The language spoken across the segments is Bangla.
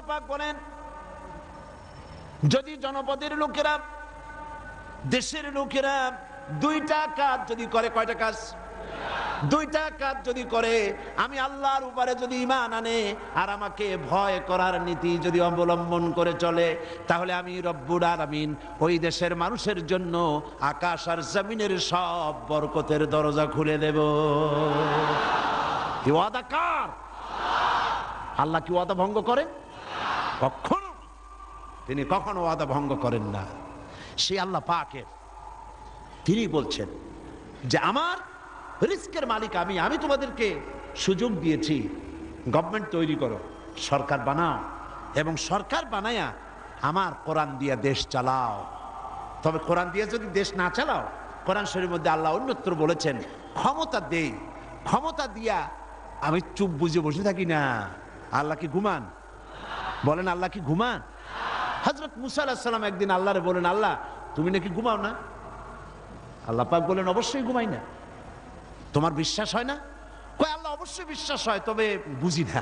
আল্লাহ পাক বলেন, যদি জনপদের লোকেরা, দেশের লোকেরা দুইটা কাজ যদি করে, কয়টা কাজ? দুইটা কাজ যদি করে, আমি আল্লাহর উপরে যদি ঈমান আনে আর আমাকে ভয় করার নীতি যদি অবলম্বন করে চলে, তাহলে আমি রব্বুল আলামিন ওই দেশের মানুষের জন্য আকাশ আর জমিনের সব বরকতের দরজা খুলে দেব। কি ওয়াদা কার? আল্লাহ কি ওয়াদা ভঙ্গ করেন? কখনো, তিনি কখনো ওয়াদা ভঙ্গ করেন না। সে আল্লাহ পাকের, তিনি বলছেন যে আমার রিস্কের মালিক আমি, আমি তোমাদেরকে সুযোগ দিয়েছি, গভর্নমেন্ট তৈরি করো, সরকার বানাও, এবং সরকার বানায়া আমার কোরআন দিয়ে দেশ চালাও। তবে কোরআন দিয়ে যদি দেশ না চালাও, কোরআন শরীফের মধ্যে আল্লাহ অন্যত্র বলেছেন ক্ষমতা দেই, ক্ষমতা দিয়া আমি চুপ বুঝে বসে থাকি না। আল্লাহ কি ঘুমান? বলেন আল্লাহ কি ঘুমান? হযরত মুসা আলাইহিস সালাম একদিন আল্লাহরে বলেন, আল্লাহ তুমি নাকি ঘুমাও না? আল্লাহ পাক বলেন, অবশ্যই ঘুমাই না। তোমার বিশ্বাস হয় না? কয় আল্লাহ অবশ্যই বিশ্বাস হয়, তবে বুঝি না,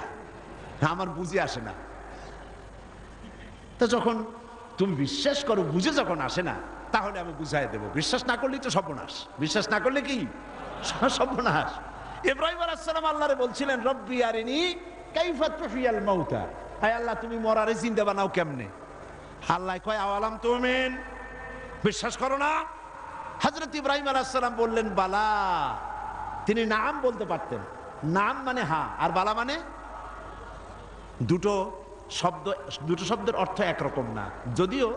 আমার বুঝে আসে না। তো যখন তুমি বিশ্বাস করো, বুঝে যখন আসে না, তাহলে আমি বুঝাই দেব। বিশ্বাস না করলেই তো সর্বনাশ। বিশ্বাস না করলে কি সর্বনাশ। ইব্রাহিম আলাইহিস সালাম আল্লাহরে বলছিলেন, রব্বি আরিনি কাইফা তুহিয়াল মাউতা, আয় আল্লাহ তুমি মরারে জিন্দা বানাও কেমনে? আল্লাহ কয় আওয়ালাম তুমিন, বিশ্বাস করো না? হযরত ইব্রাহিম আলাইহিস সালাম বললেন বালা। তিনি নাম বলতে পারতেন, নাম মানে হ্যাঁ, আর বালা মানে, দুটো শব্দের অর্থ একরকম না। যদিও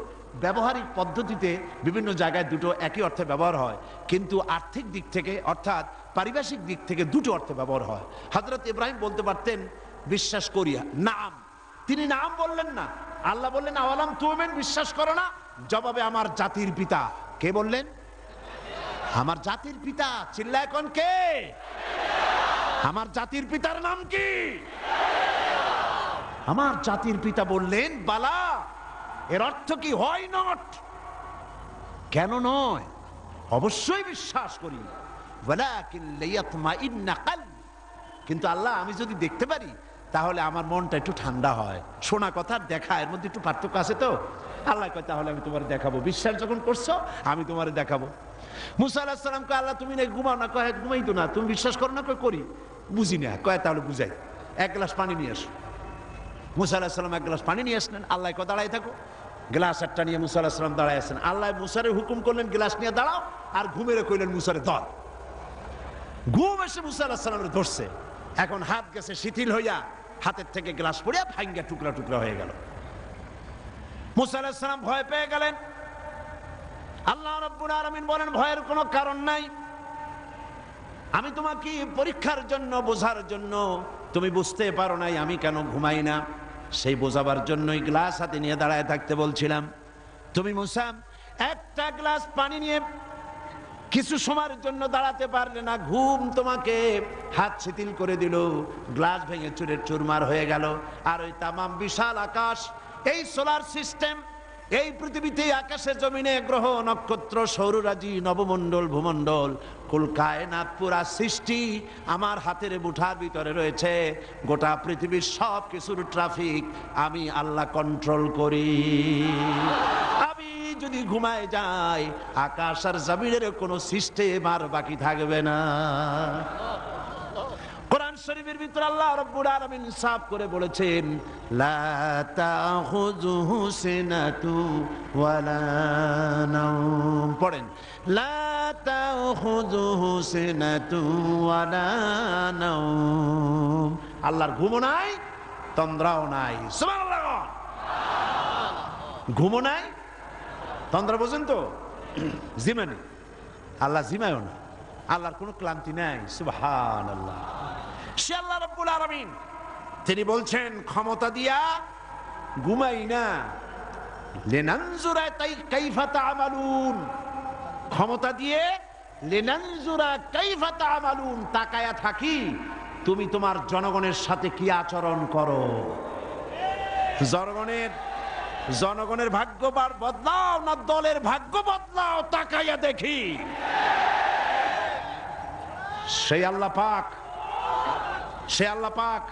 ব্যবহারিক পদ্ধতিতে বিভিন্ন জায়গায় দুটো একই অর্থে ব্যবহার হয়, কিন্তু আর্থিক দিক থেকে অর্থাৎ পারিভাষিক দিক থেকে দুটো অর্থে ব্যবহার হয়। হযরত ইব্রাহিম বলতে পারতেন বিশ্বাস করিয়া, নাম। তিনি নাম বললেন না। আল্লাহ বললেন আওয়ালাম তুমিন, বিশ্বাস করো না? জবাবে আমার জাতির পিতা, কে বললেন? আমার জাতির পিতা। চিল্লায় কোন কে? আমার জাতির পিতার নাম কি? আমার জাতির পিতা বললেন বালা। এর অর্থ কি? হয় নট। কেন নয়? অবশ্যই বিশ্বাস করি, ওয়ালাকিন লিয়াতমাইন্না কলবি। কিন্তু আল্লাহ আমি যদি দেখতে পারি তাহলে আমার মনটা একটু ঠান্ডা হয়। শোনা কথা দেখা, এর মধ্যে একটু পার্থক্য আছে তো। আল্লাহ কয় তাহলে আমি তোমার দেখাবো। বিশ্বাস যখন করছো আমি তোমার দেখাবো। মুসা আলাইহিস সালাম কয় আল্লাহ তুমি নাকি ঘুমাও না? কয় ঘুমাই তো না। তুমি বিশ্বাস করো না? কয় করি। বুঝি না। কয় তাহলে বুঝাই, এক গ্লাস পানি নিয়ে আসো। মুসা আলাইহিস সালাম এক গ্লাস পানি নিয়ে আসলেন। আল্লাহ কয় দাঁড়াই থাকো। গ্লাস একটা নিয়ে মুসা আলাইহিস সালাম দাঁড়ায় আছেন। আল্লাহ মুসারে হুকুম করলেন গ্লাস নিয়ে দাঁড়াও, আর ঘুমেরে কইলেন মুসারে ধর। ঘুম এসে মুসা আলাইহিস সালামের ধরছে। এখন হাত গেছে শিথিল হইয়া, হাতের থেকে গ্লাস পড়িয়া ভাঙ্গা টুকরা টুকরা হয়ে গেল। মুসা আলাইহিস সালাম ভয় পেয়ে গেলেন। আল্লাহ রাব্বুল আলামিন বলেন ভয়ের কোনো কারণ নাই, আমি তোমাকে পরীক্ষার জন্য, বোঝার জন্য, তুমি বুঝতে পারো নাই আমি কেন ঘুমাই না, সেই বোঝাবার জন্যই গ্লাস হাতে নিয়ে দাঁড়ায় থাকতে বলছিলাম। তুমি মুসা একটা গ্লাস পানি নিয়ে কিছু সময়ের জন্য দাঁড়াতে পারলে না, ঘুম তোমাকে হাত শিথিল করে দিল, গ্লাস ভেঙে চুরের চুরমার হয়ে গেল। আর ওই তামাম বিশাল আকাশ, এই সোলার সিস্টেম, এই পৃথিবীতে আকাশে জমিনে গ্রহ নক্ষত্র সৌররাজি নবমণ্ডল ভূমণ্ডল কুল কায়নাত পুরা সৃষ্টি আমার হাতের মুঠার ভিতরে রয়েছে। গোটা পৃথিবীর সব কিছুর ট্রাফিক আমি আল্লাহ কন্ট্রোল করি। আমি যদি ঘুমায় যাই আকাশ আর জমিনের কোনো সিস্টেম আর বাকি থাকবে না। কোরআন শরীফের ভিতরে আল্লাহ রাব্বুল আলামিন সাফ করে বলেছেন লা তাখুযুহু সিনাতু ওয়ালা নাওম। পড়েন লা তাখুযুহু সিনাতু ওয়ালা নাওম। আল্লাহর ঘুমও নাই, তন্দ্রাও নাই। সুবহানাল্লাহ। ঘুমও নাই, তন্দ্রা বোঝেন তো? জিমানি। আল্লাহ জিমায়ও না, আল্লাহর কোনো ক্লান্তি নাই। সুবহানাল্লাহ। সে আল্লাহ রাব্বুল আলামিন, তিনি বলছেন ক্ষমতা দিয়া ঘুমাই না, লিনানজুরা কাইফা তা'মালুন। ক্ষমতা দিয়ে লিনানজুরা কাইফা তা'মালুন, তাকায়া থাকি তুমি তোমার জনগণের সাথে কি আচরণ করো। জনগণের ভাগ্য বদলাও না দলের ভাগ্য বদলাও, তাকাইয়া দেখি। সেই আল্লাহ পাক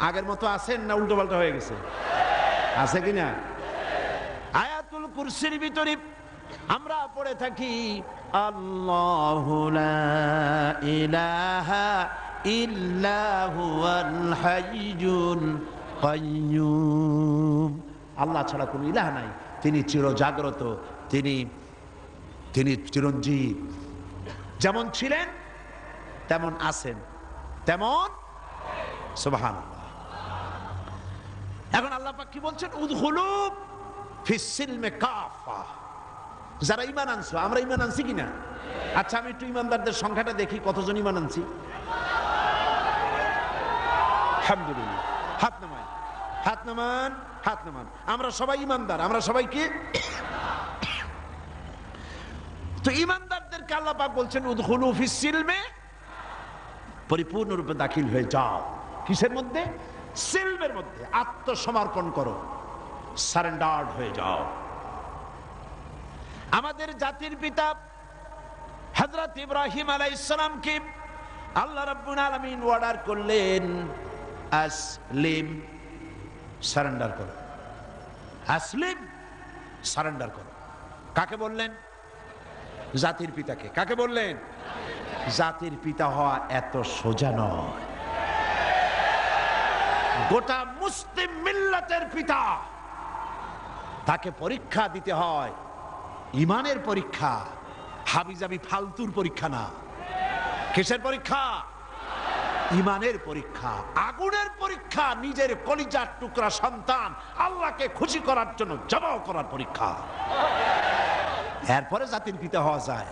আগের মতো আছেন না উল্টো পাল্টা হয়ে গেছে? আছে কিনা? আয়াতুল কুরসির ভিতরে আমরা পড়ে থাকি আল্লাহু লা ইলাহা ইল্লা হুয়াল হাইয়ুল কাইয়্যুম। আল্লাহ ছাড়া কোনো ইলাহ নাই, তিনি চিরজাগ্রত, তিনি চিরঞ্জীব। যেমন ছিলেন তেমন আছেন, তেমন সুবহানাল্লাহ। এখন আল্লাহ পাক কি বলছেন? উদখুলু ফিস সিলমে কাফা। যারা ঈমান আনছো, আমরা ঈমান আনছি কিনা? আচ্ছা, আমি একটু ঈমানদারদের সংখ্যাটা দেখি, কতজন ঈমান আনছি। আলহামদুলিল্লাহ। হাত নামান, হাত নামান, হাত নামান। আমরা সবাই ঈমানদার, আমরা সবাই কি? তো ঈমানদারদেরকে আল্লাহ পাক বলছেন উদখুলু ফিস সিলমে, পরিপূর্ণরূপে দাখিল হয়ে যাও। কিসের মধ্যে? সিলমের মধ্যে। আত্মসমর্পণ করো, সারেন্ডার্ড হয়ে যাও। আমাদের জাতির পিতা হযরত ইব্রাহিম আলাইহিস সালামকে আল্লাহ রাব্বুল আলামিন অর্ডার করলেন আসলিম, সারেন্ডার করো। আসলিম, সারেন্ডার করো। কাকে বললেন? জাতির পিতাকে। কাকে বললেন? জাতির পিতা হওয়া এত সোজা নয়। গোটা মুসলিম মিল্লাতের পিতা, তাকে পরীক্ষা দিতে হয়, ইমানের পরীক্ষা, হাবিজাবি ফালতুর পরীক্ষা না। কিসের পরীক্ষা? ইমানের পরীক্ষা, আগুনের পরীক্ষা। নিজের কলিজার টুকরা সন্তান আল্লাহকে খুশি করার জন্য জবাব করার পরীক্ষা। এরপরে জাতির পিতা হওয়া যায়।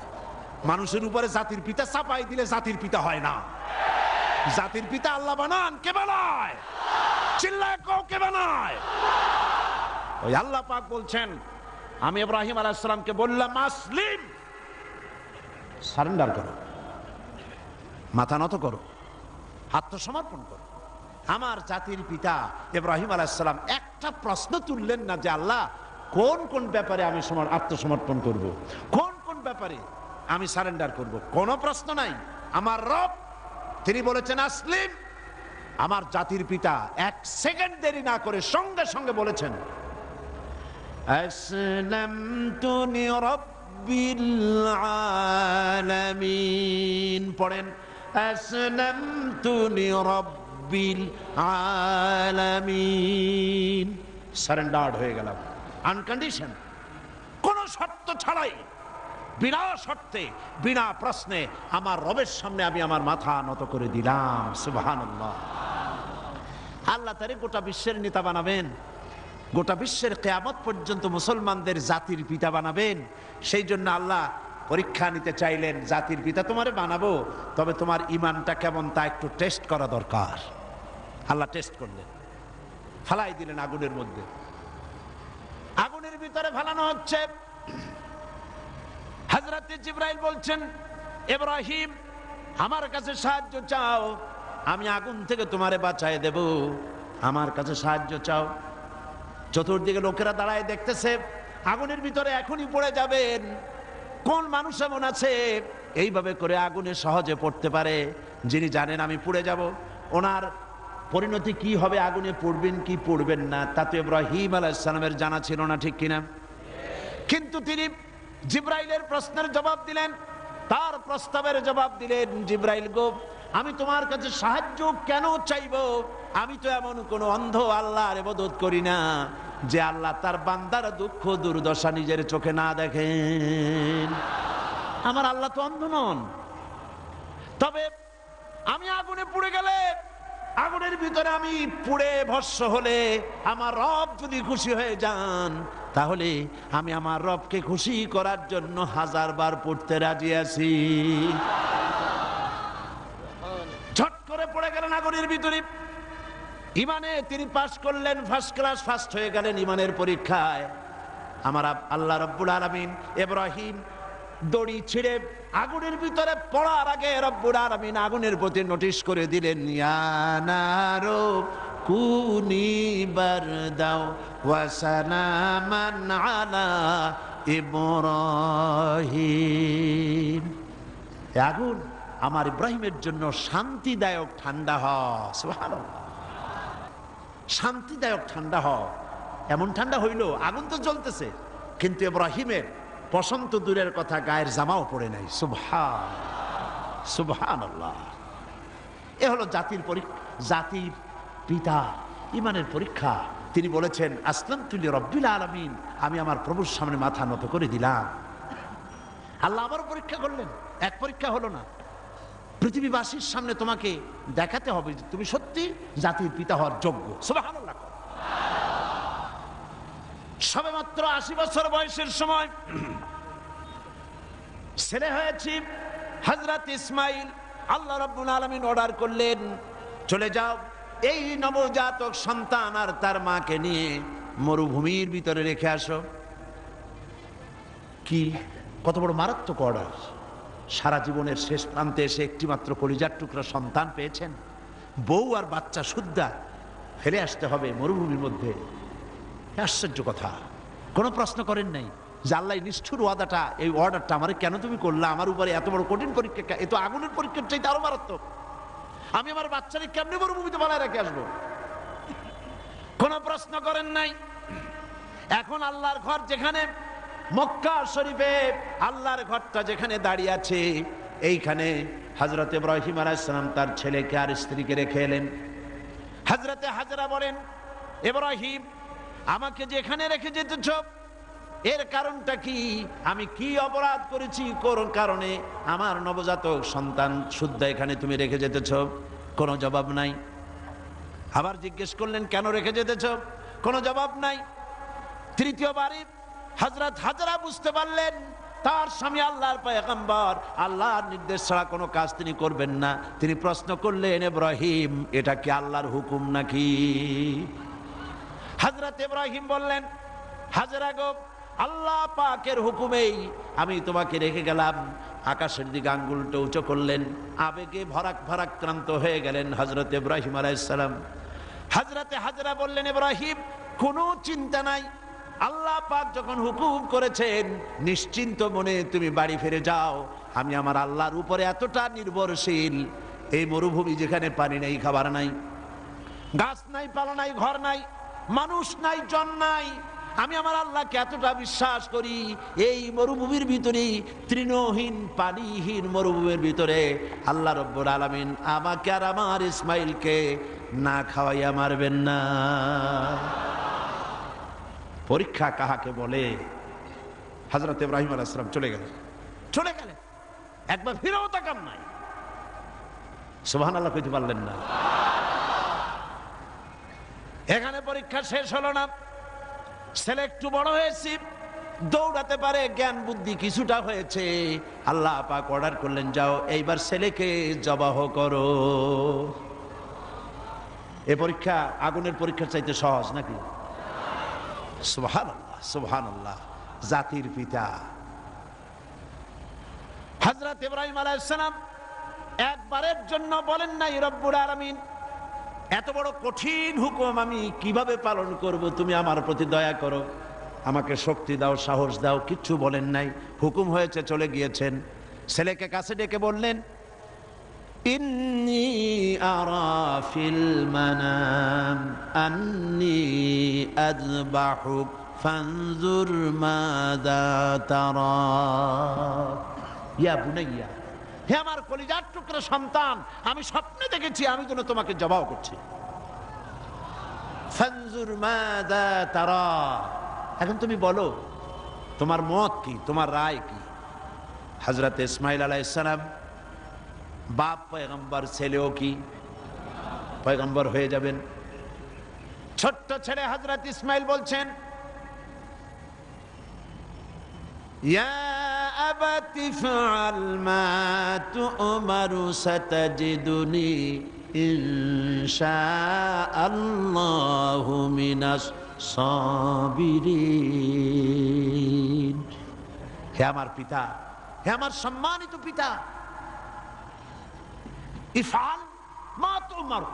মানুষের উপরে জাতির পিতা চাপাই দিলে জাতির পিতা হয় না। জাতির পিতা আল্লাহ বানান। কে বানায়? চিল্লায় কও, কে বানায়? ওই আল্লাহ পাক বলছেন, আমি ইব্রাহিম আলাইহিস সালামকে বললাম আসলিম, সারেন্ডার করো, মাথা নত করো, আত্মসমর্পণ করো। আমার জাতির পিতা ইব্রাহিম আলাইহিস সালাম একটা প্রশ্ন তুললেন না যে আল্লাহ কোন কোন ব্যাপারে আমি আত্মসমর্পণ করব, কোন কোন ব্যাপারে আমি সারেন্ডার করব, কোনো প্রশ্ন নাই। আমার রব তিনি বলেছেন আসলিম। আমার জাতির পিতা এক সেকেন্ড দেরি না করে সঙ্গে সঙ্গে বলেছেন আসলামতু লিরাব্বিল আলামিন। পড়েন আসলামতু লিরাব্বিল আলামিন। সারেন্ডার্ড হয়ে গেলাম, আনকন্ডিশন, কোন শর্ত ছাড়াই, বিনা শর্তে, বিনা প্রশ্নে আমার রবের সামনে আমি আমার মাথা নত করে দিলাম। সুবহানাল্লাহ। আল্লাহ তারে গোটা বিশ্বের নেতা বানাবেন, গোটা বিশ্বের কিয়ামত পর্যন্ত মুসলমানদের জাতির পিতা বানাবেন। সেই জন্য আল্লাহ পরীক্ষা নিতে চাইলেন, জাতির পিতা তোমারে বানাবো, তবে তোমার ইমানটা কেমন তা একটু টেস্ট করা দরকার। আল্লাহ টেস্ট করলেন, ফালাই দিলেন আগুনের মধ্যে। আগুনের ভিতরে ফালানো হচ্ছে। হযরত জিবরাইল বলছেন ইব্রাহিম আমার কাছে সাহায্য চাও, আমি আগুন থেকে তোমারে বাঁচায় দেব, আমার কাছে সাহায্য চাও। চতুর্দিকে লোকেরা দাঁড়ায় দেখতেছে আগুনের ভিতরে এখনই পড়ে যাবেন। কোন মানুষ এমন আছে এইভাবে করে আগুনে সহজে পড়তে পারে, যিনি জানেন আমি পুড়ে যাব, ওনার পরিণতি কি হবে, আগুনে পড়বেন কি পড়বেন না, তা তো ইব্রাহিম আলাইহিস সালামের জানা ছিল না, ঠিক কিনা? কিন্তু তিনি জিবরাইলের প্রশ্নের জবাব দিলেন, তার প্রস্তাবের জবাব দিলেন। জিবরাইল গো, আমি তোমার কাছে সাহায্য কেন চাইব? আমি তো এমন কোন অন্ধ আল্লাহর ইবাদত করি না যে আল্লাহ তার বান্দার দুঃখ দুর্দশা নিজের চোখে না দেখেন। আমার আল্লাহ তো অন্ধ নন। তবে আমি আগুনে পুড়ে গেলে, আগুনের ভিতরে আমি পুড়ে ভস্ম হলে আমার রব যদি খুশি হয়ে যান, তাহলে আমি আমার রবকে খুশি করার জন্য 1000 বার পড়তে রাজি আছি। ঝট করে পড়ে গেলেন আগুনের ভিতরে। ইমানে তিনি পাস করলেন, ফার্স্ট ক্লাস, ফার্স্ট হয়ে গেলেন ইমানের পরীক্ষায়। আমার আল্লাহ রাব্বুল আলামিন ইব্রাহিম দড়ি ছিঁড়ে আগুনের ভিতরে পড়ার আগে রব্বুল আলামিন আগুনের প্রতি নোটিশ করে দিলেন, ইয়া নারু কুনি বারদাও ওয়া সালামান আলা ইব্রাহিম। আগুন আমার ইব্রাহিমের জন্য শান্তিদায়ক ঠান্ডা হয়। সুবহানাল্লাহ। শান্তিদায়ক ঠান্ডা হও। এমন ঠান্ডা হইল, আগুন তো জ্বলতেছে, কিন্তু ইব্রাহিমের বসন্ত দূরের কথা, গায়ের জামাও পড়ে নাই। সুবহানাল্লাহ। এ হলো জাতির পিতা ইমানের পরীক্ষা। তিনি বলেছেন আসলামতু লিরাব্বিল আলামিন, আমি আমার প্রভুর সামনে মাথা নত করে দিলাম। আল্লাহ আবার পরীক্ষা করলেন, এক পরীক্ষা হলো না, পৃথিবীবাসীর সামনে তোমাকে দেখাতে হবে যে তুমি সত্যি জাতির পিতা হওয়ার যোগ্য। সুবহানাল্লাহ। সবেমাত্র 80 বছর বয়সের সময় ছেলে হয়েছে হযরত ইসমাইল। আল্লাহ রাব্বুল আলামিন অর্ডার করলেন, চলে যাও, এই নবজাতক সন্তান আর তার মাকে নিয়ে মরুভূমির ভিতরে রেখে আসো। কি কত বড় মারাত্মক অর্ডার! সারা জীবনের শেষ প্রান্তে এসে একটি মাত্র কলিজার টুকরা সন্তান পেয়েছেন, বউ আর বাচ্চা সুদ্ধা ফেলে আসতে হবে মরুভূমির মধ্যে। আশ্চর্য কথা। কোনো প্রশ্ন করেন নাই যে আল্লাহ নিষ্ঠুর ওয়াদাটা, এই অর্ডারটা আমার কেন তুমি করলা, আমার উপরে এত বড় কঠিন পরীক্ষা, এ তো আগুনের পরীক্ষার চাইতে আরো মারাত্মক। আমি আমার বাচ্চাকে কেমনি মরুভূমিতে বানায় রেখে আসবো? কোনো প্রশ্ন করেন নাই। এখন আল্লাহর ঘর যেখানে, মক্কা শরীফে আল্লাহর ঘরটা যেখানে দাঁড়িয়ে আছে, এইখানে হযরত ইব্রাহিম আলাইহিস সালাম তার ছেলেকে আর স্ত্রীকে রেখে এলেন। হযরতে হাজরা বলেন, ইব্রাহিম আমাকে যেখানে রেখে যেতেছ এর কারণটা কি? আমি কি অপরাধ করেছি কোন কারণে আমার নবজাতক সন্তান শুদ্ধ এখানে তুমি রেখে যেতেছ? কোনো জবাব নাই। আবার জিজ্ঞেস করলেন, কেন রেখে যেতেছ? কোনো জবাব নাই। তৃতীয়বারে হযরত হাজরা বুঝতে পারলেন তার স্বামী আল্লাহর পয়গম্বর, আল্লাহর নির্দেশ ছাড়া কোনো কাজ তিনি করবেন না। তিনি প্রশ্ন করলেন, ইব্রাহিম এটা কি আল্লাহর হুকুম নাকি? হযরত ইব্রাহিম বললেন, হাজরা গো, আল্লাহ পাকের হুকুমেই আমি তোমাকে রেখে গেলাম। আকাশের দিকে আঙ্গুলটা উঁচু করলেন, আবেগে ভারাক্রান্ত হয়ে গেলেন হযরত ইব্রাহিম আলাইহিস সালাম। হযরতে হাজরা বললেন, ইব্রাহিম কোনো চিন্তা নাই, আল্লাহ পাক যখন হুকুম করেছেন নিশ্চিন্ত মনে তুমি বাড়ি ফিরে যাও। আমি আমার আল্লাহর উপরে এতটা নির্ভরশীল, এই মরুভূমি যেখানে পানি নেই, খাবার নাই, গাছ নাই, পালা নাই, ঘর নাই, মানুষ নাই, জন নাই, আমি আমার আল্লাহকে এতটা বিশ্বাস করি, এই মরুভূমির ভিতরে, তৃণহীন পানিহীন মরুভূমির ভিতরে আল্লাহ রব্বুল আলামিন আমাকে আর আমার ইসমাইলকে না খাওয়াইয়া মারবেন না। পরীক্ষা কাহাকে বলে? হযরত ইব্রাহিম আলাইহিস সালাম চলে গেলেন, একবার ফিরেও তাকান নাই। সুবহানাল্লাহ কইতে পারলেন না। এখানে পরীক্ষা শেষ হলো না। ছেলে একটু বড় হয়েছে, দৌড়াতে পারে, জ্ঞান বুদ্ধি কিছুটা হয়েছে। আল্লাহ পাক অর্ডার করলেন, যাও এইবার ছেলেকে জবাহ করো। এই পরীক্ষা আগুনের পরীক্ষার চাইতে সহজ নাকি? সুবহানাল্লাহ, সুবহানাল্লাহ। জাতির পিতা হযরত ইব্রাহিম আলাইহিস সালাম একবারের জন্য বলেন নাই, রব্বুল আলামিন এত বড় কঠিন হুকুম আমি কিভাবে পালন করব, তুমি আমার প্রতি দয়া করো, আমাকে শক্তি দাও, সাহস দাও। কিচ্ছু বলেন নাই। হুকুম হয়েছে, চলে গিয়েছেন। ছেলেকে কাছে ডেকে বললেন, ইন্নী আরা ফিল মানাম আন্নী আযবাহুক ফানজুর মাযা তারা। ইয়া বুনাইয়া, হে আমার কলিজার টুকরা সন্তান, আমি স্বপ্নে দেখেছি আমি যেন তোমাকে জবাহ করছি। ফানজুর মাযা তারা, এখন তুমি বলো তোমার মত কি, তোমার রায় কি? হযরত ইসমাইল আলাইহিস সালাম বাপ পয়গম্বর, ছেলেও কি পয়গম্বর হয়ে যাবেন। ছোট্ট ছেলে হযরত ইসমাইল বলছেন, ইয়া আবাতি ফাআল মা তু'মারু সাতাজিদুনি ইনশাআল্লাহু মিনাস সাবিরিন। হে আমার পিতা, হে আমার সম্মানিত পিতা, ইফআল মা তু'মারু,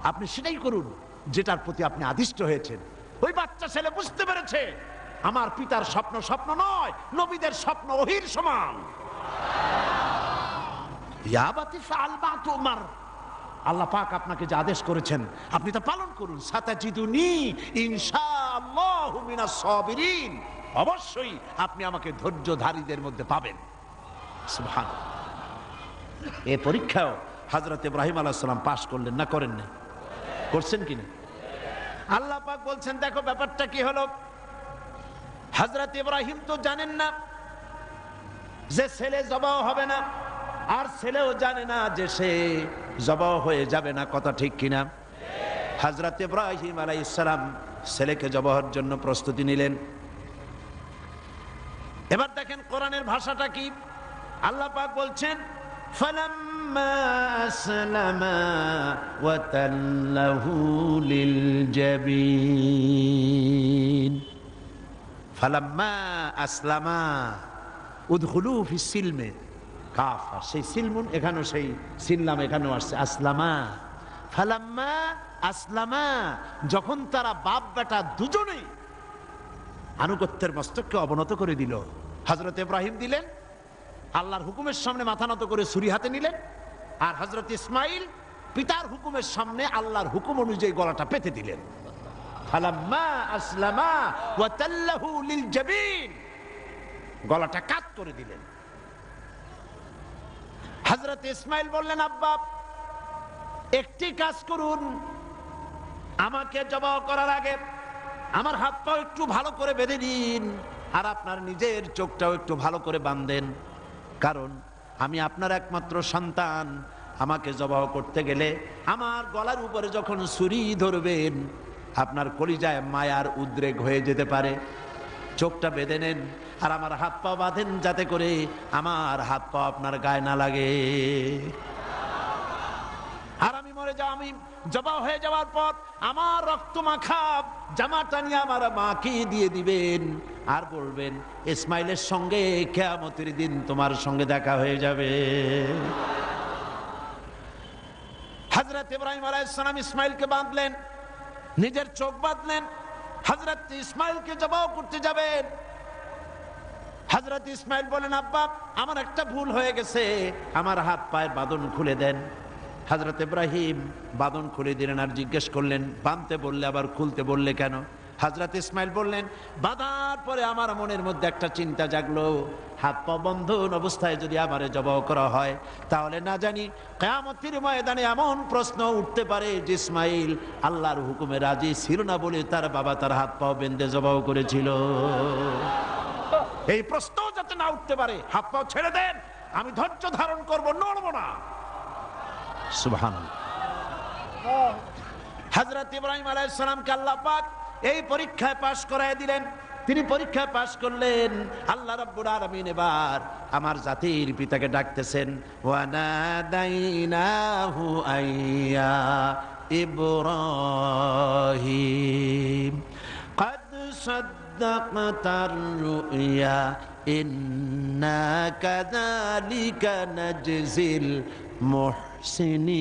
আপনি সেটাই করুন যেটার প্রতি আপনি আদিষ্ট হয়েছেন। ওই বাচ্চা ছেলে বুঝতে পেরেছে আমার পিতার স্বপ্ন স্বপ্ন নয়, নবীদের স্বপ্ন ওহীর সমান। ইয়া আবাতি ফাআল মা তু'মার, আল্লাহ পাক আপনাকে যে আদেশ করেছেন আপনি তা পালন করুন। সাতাজিদুনি ইনশাআল্লাহু মিনাস সাবিরিন, অবশ্যই আপনি আমাকে ধৈর্যধারীদের মধ্যে পাবেন। সুবহানাল্লাহ। এই পরীক্ষাও হযরত ইব্রাহিম আলাইহিস সালাম পাশ করলেন না করেন না? করছেন কিনা? আল্লাহ পাক বলছেন দেখো ব্যাপারটা কি হলো। হযরত ইব্রাহিম তো জানেন না যে ছেলে জবাও হবে না, আর ছেলেও জানে না যে সে জবাও হয়ে যাবে না, কথা ঠিক কিনা? হযরত ইব্রাহিম আলাইহিস সালাম ছেলেকে জবাহের জন্য প্রস্তুতি নিলেন। এবার দেখেন কোরআনের ভাষাটা কি। আল্লাহ পাক বলছেন ফালাম্মা আসলামা ওয়া তাল্লাহু লিল জাবিন। ফালাম্মা আসলামা উদখুলু ফিস সিলমে কাফা, সেই সিলমুন এখানেও সেই সিললাম এখানেও আসছে আসলামা। ফালাম্মা আসলামা, যখন তারা বাপ বেটা দুজনেই আনুগত্যের মস্তককে অবনত করে দিল। হযরত ইব্রাহিম দিলেন, আল্লাহর হুকুমের সামনে মাথা নত করে ছুরি হাতে নিলেন, আর হযরত ইসমাইল পিতার হুকুমের সামনে আল্লাহর হুকুম অনুযায়ী গলাটা পেতে দিলেন। ফালাম্মা আসলামা ওয়া তাল্লাহু লিল জাবিন, গলাটা কাট করে দিলেন। হযরত ইসমাইল বললেন আব্বা একটি কাজ করুন, আমাকে জবাহ করার আগে আমার হাত পা একটু ভালো করে বেঁধে দিন, আর আপনার নিজের চোখটাও একটু ভালো করে বাঁধেন, কারণ আমি আপনার একমাত্র সন্তান। আমাকে জবাহ করতে গেলে আমার গলার উপরে যখন ছুরি ধরবেন আপনার কলিজায় মায়ার উদ্রেক হয়ে যেতে পারে। চোখটা বেঁধে নেন আর আমার হাত পা বাঁধেন, যাতে করে আমার হাত পা আপনার গায়ে না লাগে। আর আমি মরে যাও, আমি জবাহ হয়ে যাওয়ার পর আমার রক্ত মাখা জামাটা নিয়ে আমার মাকে দিয়ে দিবেন, আর বলবেন ইসমাইলের সঙ্গে কিয়ামতের দিন তোমার সঙ্গে দেখা হয়ে যাবে। হযরত ইব্রাহিম আলাইহিস সালাম ইসমাইলকে বাঁধলেন, নিজের চোখ বাঁধলেন, হযরত ইসমাইলকে জবাহ করতে যাবেন। হযরত ইসমাইল বলেন আব্বা আমার একটা ভুল হয়ে গেছে, আমার হাত পায়ের বাঁধন খুলে দেন। হযরত ইব্রাহিম বাঁধন খুলে দিলেন, আর জিজ্ঞেস করলেন বাঁধতে বললে আবার খুলতে বললে কেন? হযরত ইসমাইল বললেন বাঁধার পরে আমার মনের মধ্যে একটা চিন্তা জাগলো, হাত পা বন্ধন অবস্থায় যদি আমারে জবাহ করা হয় তাহলে না জানি কিয়ামতের ময়দানে এমন প্রশ্ন উঠতে পারে যে ইসমাইল আল্লাহর হুকুমে রাজি ছিল না বলে তার বাবা তার হাত পা বেঁধে জবাহ করেছিল। এই প্রশ্ন যাতে না উঠতে পারে হাত পা ছেড়ে দেন, আমি ধৈর্য ধারণ করব, নড়ব না। সুবহানাল্লাহ। হযরত ইব্রাহিম আলাইহিস সালামকে আল্লাহ পাক এই পরীক্ষায় পাশ করায় দিলেন। তিনি পরীক্ষায় পাশ করলেন। আল্লাহ রাব্বুল আলামিন এবার আমার জাতির পিতাকে ডাকতেছেন, ওয়া নাদাইনাহু আইয়া ইব্রাহিম قد صدقت الرؤيا إنا كذلك نجزي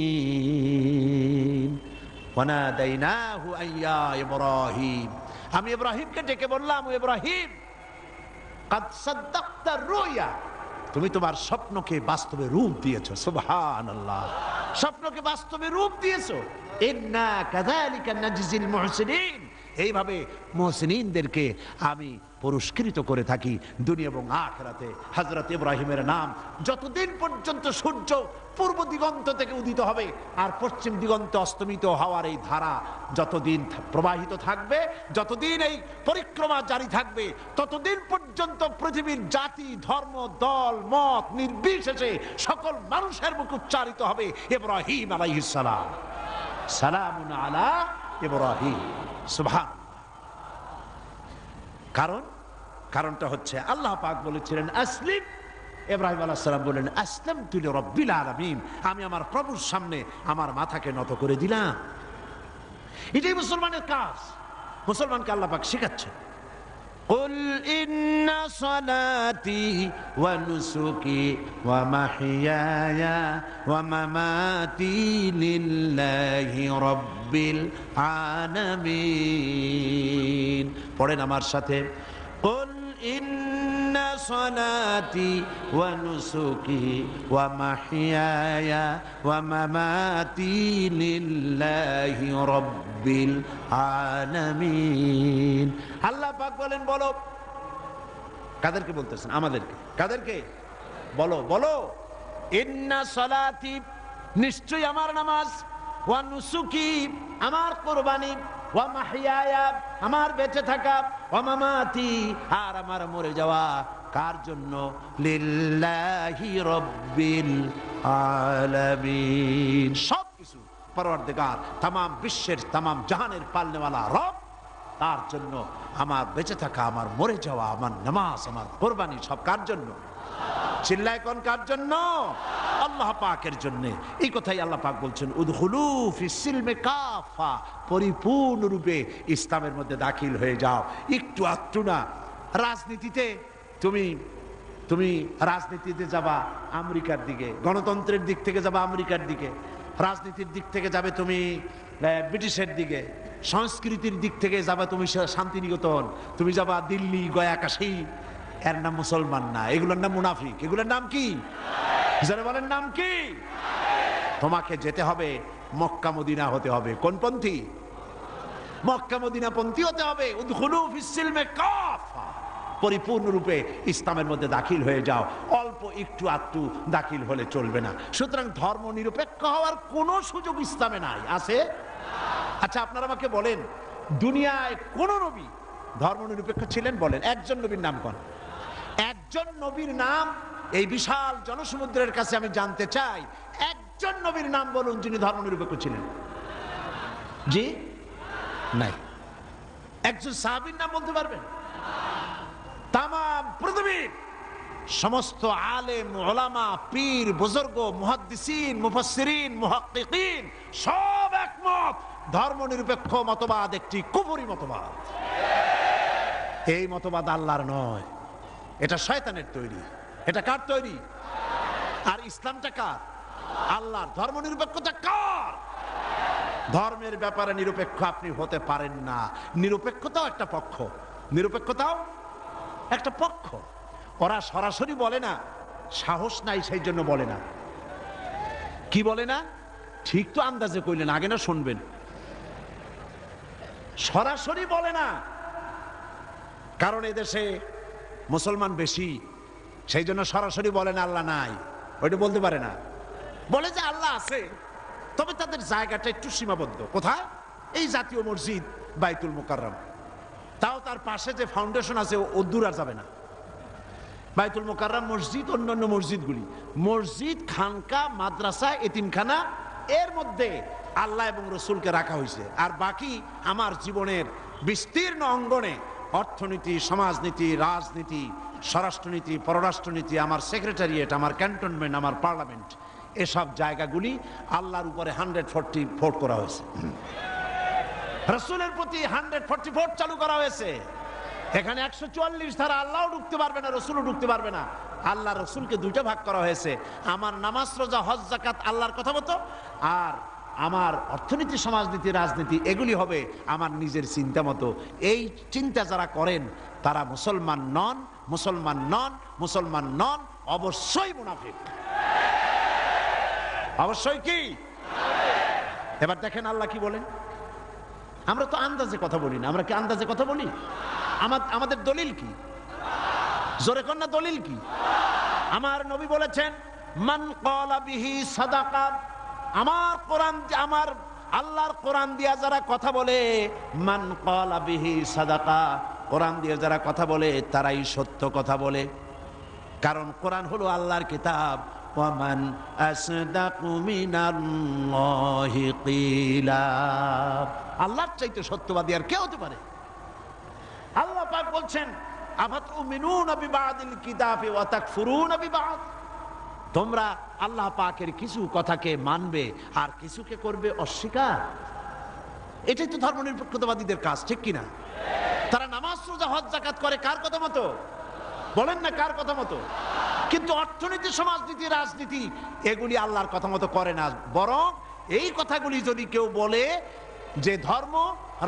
المحسنين وناديناه أن يا إبراهيم। আমি ইব্রাহিমকে ডেকে বললাম, ইব্রাহিম قد صدقت الرؤيا, তুমি তোমার স্বপ্নকে বাস্তবে রূপ দিয়েছো। সুবহানাল্লাহ, স্বপ্নকে বাস্তবে রূপ দিয়েছো। ইন্না কাযালিকা নাজজিল মুহসিনিন, এইভাবে মুহসিনিনদেরকে আমি পুরস্কৃত করে থাকি দুনিয়া এবং আখিরাতে। হযরত ইব্রাহিমের নাম যতদিন পর্যন্ত সূর্য পূর্ব দিগন্ত থেকে উদিত হবে আর পশ্চিম দিগন্তে অস্তমিত হওয়ার এই ধারা যতদিন প্রবাহিত থাকবে, যতদিন এই পরিক্রমা জারি থাকবে, ততদিন পর্যন্ত পৃথিবীর জাতি ধর্ম দল মত নির্বিশেষে সকল মানুষের মুখে উচ্চারিত হবে ইব্রাহিম আলাইহিস সালাম, সালামুন আলা ইব্রাহিম। সুবহানাল্লাহ। কারণটা হচ্ছে আল্লাহ পাক বলেছিলেন আসলিম, ইব্রাহিম আলাইহিস সালাম বলেন আসলামতু লিরাব্বিল আলামিন, আমি আমার প্রভুর সামনে আমার মাথাকে নত করে দিলাম। এটাই মুসলমানের কাজ, মুসলমানকে আল্লাহ পাক শেখাচ্ছেন। قل إن صلاتي ونسكي ومحياي ومماتي لله رب العالمين। পড়েন আমার সাথে, قل إن সলাতি ওয়া নুসুকি ওয়া মাহইয়ায়া ওয়া মামাতি লিল্লাহি রাব্বিল আলামিন। আল্লাহ পাক বলেন, বলো। কাদেরকে বলতেছেন? আমাদেরকে। কাদেরকে? বলো বলো। ইন্না সলাতি, নিশ্চয়ই আমার নামাজ, ওয়া নুসুকি, আমার কুরবানি, ওয়া মাহইয়ায়া, আমার বেঁচে থাকা, ওয়া মামাতি, আর আমার মরে যাওয়া, কার জন্য? লিল্লাহি রাব্বিল আলামিন। সব কিছু পরওয়ারদিগার, তামাম বিশ্বের, তামাম জাহানের পালনেওয়ালা রব, তার জন্য আমার বেঁচে থাকা, আমার মরে যাওয়া, আমার নামাজ, আমার কুরবানি, সব কার জন্য? চিল্লায় কোন কার জন্য? আল্লাহ পাকের জন্য। এই কথাই আল্লাহ পাক বলছেন, উদখুলু ফিস সিলমি কাফা, পরিপূর্ণরূপে ইসলামের মধ্যে দাখিল হয়ে যাও। একটু আধটু না। রাজনীতিতে তুমি রাজনীতিতে যাবা আমেরিকার দিকে, গণতন্ত্রের দিক থেকে যাবা আমেরিকার দিকে, রাজনীতির দিক থেকে যাবে তুমি ব্রিটিশের দিকে, সংস্কৃতির দিক থেকে যাবা তুমি শান্তিনিকেতন, তুমি যাবা দিল্লি, গয়া, কাশী। এর নাম মুসলমান না, এগুলোর নাম মুনাফিক। এগুলোর নাম কি? যারা বলেন নাম কি? তোমাকে যেতে হবে মক্কা মদিনা হতে হবে। কোন পন্থী? মক্কা মদিনা পন্থী হতে হবে। উদখুলু ফিস সিলমি কাফা, পরিপূর্ণরূপে ইসলামের মধ্যে দাখিল হয়ে যাও। অল্প একটু আধটু দাখিল হলে চলবে না। সুতরাং ধর্ম নিরপেক্ষ হওয়ার কোনো সুযোগ ইসলামে নাই। আছে? আচ্ছা, আপনারা আমাকে বলেন, দুনিয়ায় কোন নবী ধর্ম নিরপেক্ষ ছিলেন? বলেন একজন নবীর নাম কোন? একজন নবীর নাম এই বিশাল জনসমুদ্রের কাছে আমি জানতে চাই। একজন নবীর নাম বলুন যিনি ধর্ম নিরপেক্ষ ছিলেন। জি নাই। একজন সাহাবীর নাম বলতে পারবেন? তামাম পৃথিবীর সমস্ত আলেম, উলামা, পীর, বুজুর্গ, মুহাদ্দিসিন, মুফাসসিরিন, মুহাক্কিকিন সব একমত, ধর্ম নিরপেক্ষ মতবাদ একটি কুফরি মতবাদ। এই মতবাদ আল্লাহর নয়, এটা শয়তানের তৈরি। এটা কার তৈরি? আর ইসলামটা কার? আল্লাহর। ধর্ম নিরপেক্ষতা কার? ধর্মের ব্যাপারে নিরপেক্ষ আপনি হতে পারেন না। নিরপেক্ষতাও একটা পক্ষ, নিরপেক্ষতাও একটা পক্ষ। ওরা সরাসরি বলে না, সাহস নাই সেই জন্য বলে না। কি বলে না? ঠিক তো আন্দাজে কইলেন, আগে না শুনবেন। সরাসরি বলে না, কারণ এদেশে মুসলমান বেশি, সেই জন্য সরাসরি বলে না আল্লাহ নাই। ওইটা বলতে পারে না। বলে যে আল্লাহ আছে, তবে তাদের জায়গাটা একটু সীমাবদ্ধ। কোথায়? এই জাতীয় মসজিদ বাইতুল মুকাররম, তাও তার পাশে যে ফাউন্ডেশন আছে ও দূর আর যাবে না। বাইতুল মুকাররম মসজিদ, অন্যান্য মসজিদগুলি, মসজিদ, খানকা, মাদ্রাসা, এতিমখানা, এর মধ্যে আল্লাহ এবং রসুলকে রাখা হয়েছে। আর বাকি আমার জীবনের বিস্তীর্ণ অঙ্গনে অর্থনীতি, সমাজনীতি, রাজনীতি, স্বরাষ্ট্রনীতি, পররাষ্ট্রনীতি, আমার সেক্রেটারিয়েট, আমার ক্যান্টনমেন্ট, আমার পার্লামেন্ট, এসব জায়গাগুলি আল্লাহর উপরে 144 করা হয়েছে। রসুলের প্রতি 144 চালু করা হয়েছে। এখানে 144 ধারা, আল্লাহও ঢুকতে পারবে না, রসুলও ঢুকতে পারবে না। আল্লাহ রসুলকে দুইটা ভাগ করা হয়েছে। আমার নামাজ, রোজা, হজ, যাকাত আল্লাহর কথা মতো, আর আমার অর্থনীতি, সমাজনীতি, রাজনীতি এগুলি হবে আমার নিজের চিন্তা মতো। এই চিন্তা যারা করেন তারা মুসলমান নন, মুসলমান নন, মুসলমান নন, অবশ্যই মুনাফিক। অবশ্যই কি? এবার দেখেন আল্লাহ কি বলেন। আমরা তো আন্দাজে কথা বলি না। আমরা কি আন্দাজে কথা বলি? আমাদের দলিল কি? জোরে কর না, দলিল কি? আমার নবী বলেছেন, মান ক্বালা বিহি সাদাকা, আমার কোরআন, আমার আল্লাহর কোরআন দিয়া যারা কথা বলে, মান ক্বালা বিহি সাদাকা, কোরআন দিয়ে যারা কথা বলে তারাই সত্য কথা বলে। কারণ কোরআন হলো আল্লাহর কিতাব। ওয়ামান আসদাকু মিনাল্লাহি কিলা, আল্লাহর চাইতে সত্যবাদী আর কে হতে পারে? আল্লাহ পাক বলছেন, আফাতুমিনুনা বিবাদিল কিতাবি ওয়া তাকফুরুনা বিবাদ, তোমরা আল্লাহ পাকের কিছু কথাকে মানবে আর কিছুকে করবে অস্বীকার। এটাই তো ধর্মনিরপেক্ষতাবাদীদের কাজ, ঠিক কিনা? তারা নামাজ, রোজা, হজ, যাকাত করে কার কথা মতো? বলেন না কার কথা মতো? কিন্তু অর্থনীতি, সমাজনীতি, রাজনীতি এগুলি আল্লাহর কথা মতো করে না। বরং এই কথাগুলি যদি কেউ বলে যে ধর্ম,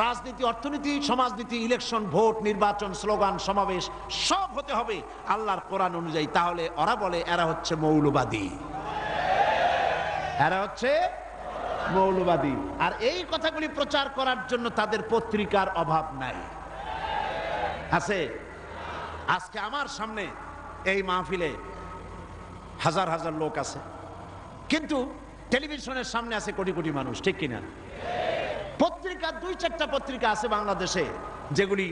রাজনীতি, অর্থনীতি, সমাজনীতি, ইলেকশন, ভোট, নির্বাচন, স্লোগান, সমাবেশ সব হতে হবে আল্লাহর কোরআন অনুযায়ী, তাহলে ওরা বলে এরা হচ্ছে মৌলবাদী, এরা হচ্ছে মৌলবাদী। আর এই কথাগুলি প্রচার করার জন্য তাদের পত্রিকার অভাব নাই, আছে। আজকে আমার সামনে এই মাহফিলে হাজার হাজার লোক আছে, কিন্তু টেলিভিশনের সামনে আছে কোটি কোটি মানুষ, ঠিক কিনা? পত্রিকা, 2-4টা পত্রিকা আছে বাংলাদেশে যেগুলি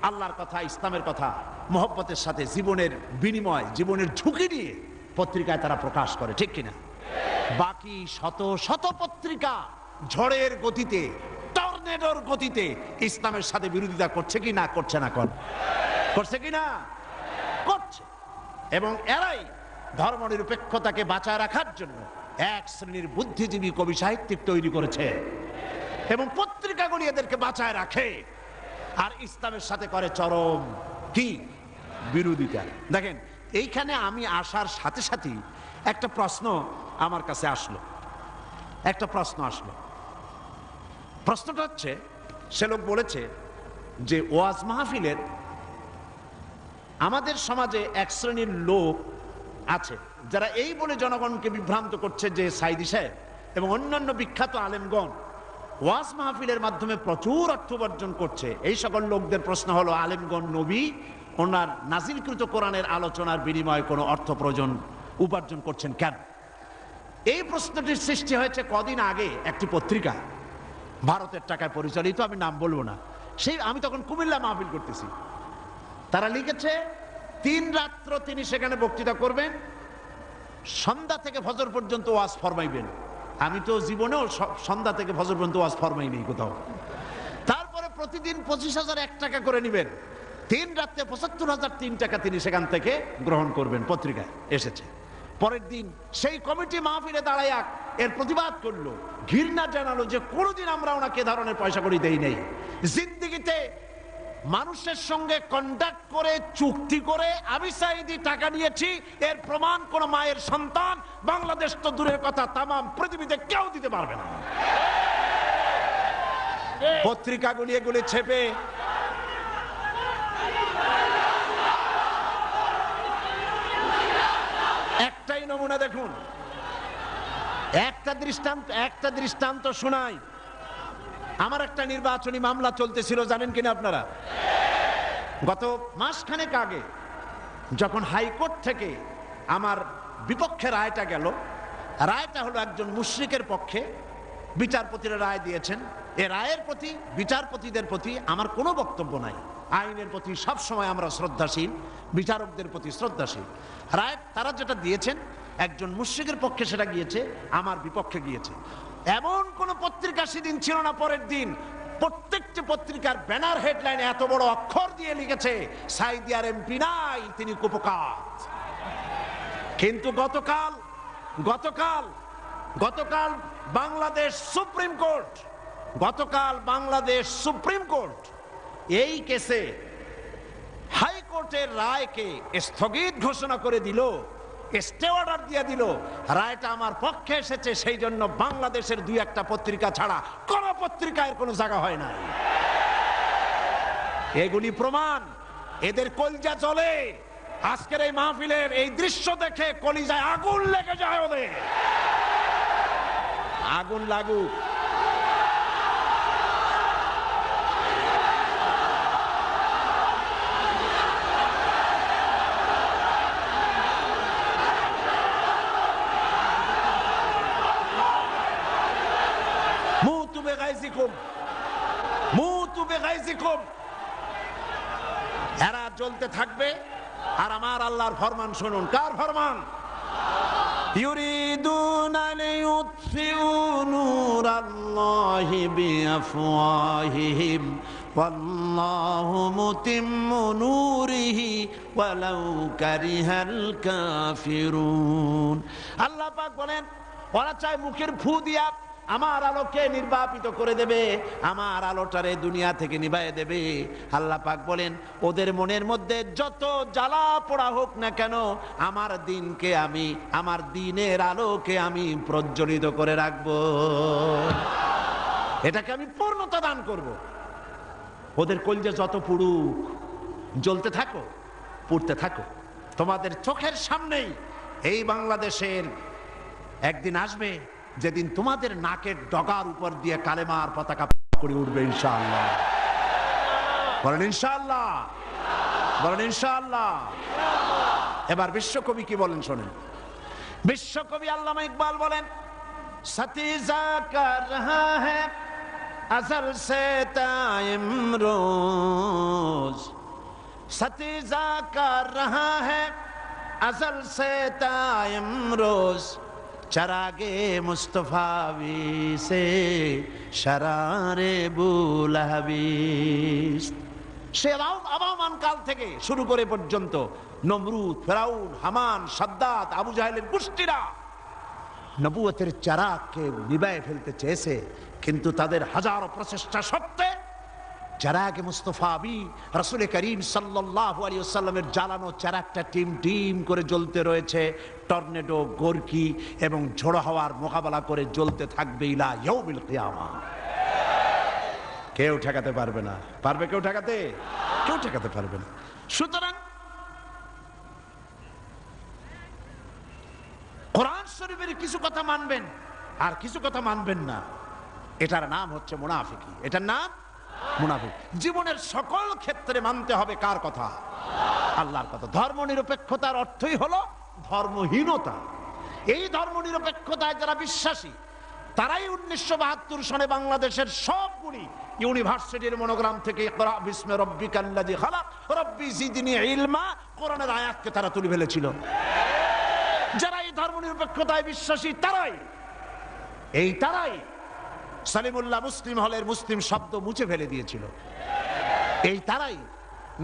আল্লাহর কথা, ইসলামের কথা মহব্বতের সাথে জীবনের বিনিময়, জীবনের ঝুঁকি নিয়ে পত্রিকায় তারা প্রকাশ করে, ঠিক কিনা? বাকি শত শত পত্রিকা ঝড়ের গতিতে, টর্নেডোর গতিতে ইসলামের সাথে বিরোধিতা করছে কি না করছে না, করছে কি না করছে। এবং এরাই ধর্মনিরপেক্ষতাকে বাঁচায় রাখার জন্য এক শ্রেণীর বুদ্ধিজীবী কবি সাহিত্যিক তৈরি করেছে এবং পত্রিকাগুলি এদেরকে বাঁচায় রাখে, আর ইসলামের সাথে করে চরম কি বিরোধিতা। দেখেন, এইখানে আমি আসার সাথে সাথেই একটা প্রশ্ন আমার কাছে আসলো, একটা প্রশ্ন আসলো। প্রশ্নটা হচ্ছে, সে লোক বলেছে যে ওয়াজ মাহফিলের আমাদের সমাজে এক শ্রেণীর লোক আছে যারা এই বলে জনগণকে বিভ্রান্ত করছে যে সাইদি সাহেব এবং অন্যান্য বিখ্যাত আলেমগণ ওয়াজ মাহফিলের মাধ্যমে প্রচুর অর্থ উপার্জন করছে। এই সকল লোকদের প্রশ্ন হলো, আলেমগণ নবী ওনার নাজিলকৃত কোরআনের আলোচনার বিনিময়ে কোনো অর্থ উপার্জন করছেন কেন? এই প্রশ্নটির সৃষ্টি হয়েছে কদিন আগে একটি পত্রিকা, ভারতের টাকায় পরিচালিত, আমি নাম বলবো না। আমি তখন কুমিল্লা মাহফিল করতেছি। তারা লিখেছে 3 রাত্র তিনি সেখানে বক্তৃতা করবেন, সন্ধ্যা থেকে ফজর পর্যন্ত ওয়াজ ফরমাইবেন। আমি তো জীবনেও সন্ধ্যা থেকে ফজর পর্যন্ত ওয়াজ ফরমাই নেই কোথাও। তারপরে প্রতিদিন 25,001 টাকা করে নেবেন, 3 রাত্রে 75,003 টাকা তিনি সেখান থেকে গ্রহণ করবেন। পত্রিকায় এসেছে। পরের দিন সেই কমিটি মাহফিলে দাঁড়াইয়া এর প্রতিবাদ করলো, ঘৃণা জানালো যে কোনোদিন আমরা ওনাকে ধরনের পয়সা করি দেই নেই। জিন্দিগিতে মানুষের সঙ্গে কন্ট্যাক্ট করে, চুক্তি করে আমি সাইদি টাকা নিয়েছি, এর প্রমাণ কোন মায়ের সন্তান, বাংলাদেশ তো দূরের কথা, তামাম পৃথিবীতে কেউ দিতে পারবে না। পত্রিকাগুলি এগুলি ছেপে একটাই নমুনা দেখুন, একটা দৃষ্টান্ত শোনাই। আমার একটা নির্বাচনী মামলা চলতেছিল, জানেন কিনা আপনারা? গত মাসখানেক আগে যখন হাইকোর্ট থেকে আমার বিপক্ষে রায়টা গেল, রায়টা হলো একজন মুশরিকের পক্ষে, বিচারপতিরা রায় দিয়েছেন। এ রায়ের প্রতি, বিচারপতিদের প্রতি আমার কোনো বক্তব্য নাই। আইনের প্রতি সবসময় আমরা শ্রদ্ধাশীল, বিচারকদের প্রতি শ্রদ্ধাশীল। রায় তারা যেটা দিয়েছেন, একজন মুশরিকের পক্ষে সেটা গিয়েছে, আমার বিপক্ষে গিয়েছে। এমন কোন পত্রিকা সেদিন ছিল না। পরের দিন প্রত্যেকটি পত্রিকার ব্যানার হেডলাইনে এত বড় অক্ষর দিয়ে লিখেছে, সাইদি আর এমপি নাই, তিনি কুপকাত। কিন্তু গতকাল বাংলাদেশ সুপ্রিম কোর্ট এই কেসে হাইকোর্টের রায়কে স্থগিত ঘোষণা করে দিল, স্টে অর্ডার দিয়ে দিল। রায়টা আমার পক্ষে এসেছে, সেই জন্য বাংলাদেশের 2-1টা পত্রিকা ছাড়া কোন পত্রিকায় কোনো জায়গা হয় নাই। এগুলি প্রমাণ, এদের কলিজা জ্বলে। আজকের এই মাহফিলের এই দৃশ্য দেখে কলিজায় আগুন লেগে যায় ওদের। আগুন লাগুক। এরা জ্বলতে থাকবে, আর আমার আল্লাহর ফরমান শুনুন। কার ফরমান? ইউরিদুনা লিইউতফিউ নূরাল্লাহি বিআফওয়াহিহিম ওয়াল্লাহু মুতিম্মু নূরিহি ওয়ালাউ কারিহাল কাফিরুন। আল্লাহ পাক বলেন, ওরা চায় মুখের ফু দিয়া আমার আলোকে নির্বাপিত করে দেবে, আমার আলোটারে দুনিয়া থেকে নিভায়ে দেবে। আল্লাহ পাক বলেন, ওদের মনের মধ্যে যত জ্বালা পোড়া হোক না কেন, আমার দিনকে আমি, আমার দিনের আলোকে আমি প্রজ্বলিত করে রাখবো। এটাকে আমি পূর্ণতা দান করব। ওদের কলজে যত পুড়ুক, জ্বলতে থাকো, পুড়তে থাকো। তোমাদের চোখের সামনেই এই বাংলাদেশের একদিন আসবে যেদিন তোমাদের নাকের ডগার উপর দিয়ে কালেমার পতাকা করে উঠবে ইনশাআল্লাহ। বলেন ইনশাআল্লাহ, বলেন ইনশাআল্লাহ। এবার বিশ্বকবি কি বলেন শোনেন। বিশ্বকবি আল্লামা ইকবাল বলেন, সতীজা কর রহা হ্যায় अज़ल से ताइम रोज, सतीजा कर रहा है अज़ल से ताइम रोज, चरागे मुस्तफावी से शरारे बुलहबीस। সে আবামান কাল থেকে শুরু করে পর্যন্ত নমরুদ, ফেরাউন, হামান, সাদ্দাত, আবু জাহেলের গোষ্ঠীরা নবুয়তের চারাগকে নিভায়ে ফেলতে চেয়েছে, কিন্তু তাদের হাজারো প্রচেষ্টা সত্ত্বে চারাগে মুস্তফাবি রাসূল করিম সাল্লাল্লাহু আলাইহি ওয়াসাল্লামের জ্বালানো চারাগটা টিম টিম করে জ্বলতে রয়েছে। টর্নেডো, গর্কি এবং ঝড়ো হাওয়ার মোকাবেলা করে জ্বলতে থাকবে ইলা ইয়াউমিল কিয়ামা। কেউ ঠেকাতে পারবে না। পারবে কেউ ঠেকাতে? কেউ ঠেকাতে পারবে না। সুতরাং কোরআন শরীফের কিছু কথা মানবেন আর কিছু কথা মানবেন না, এটার নাম হচ্ছে মুনাফিকি। এটার নাম মুনাফিক। জীবনের সকল ক্ষেত্রে মানতে হবে কার কথা? আল্লাহর কথা। ধর্মনিরপেক্ষতার অর্থই হলো ধর্মহীনতা। এই ধর্মনিরপেক্ষতায় যারা বিশ্বাসী তারাই 1972 সনে বাংলাদেশের সবগুলি ইউনিভার্সিটির মনোগ্রাম থেকে ইকরা বিস্মি রাব্বিকাল্লাযী খালাক রব্বি জিদনি ইলমা কোরআনের আয়াতকে তারা তুলে ফেলেছিল। যারা এই ধর্মনিরপেক্ষতায় বিশ্বাসী তারাই সালিমুল্লাহ মুসলিম হলের মুসলিম শব্দ মুছে ফেলে দিয়েছিল। এই তারাই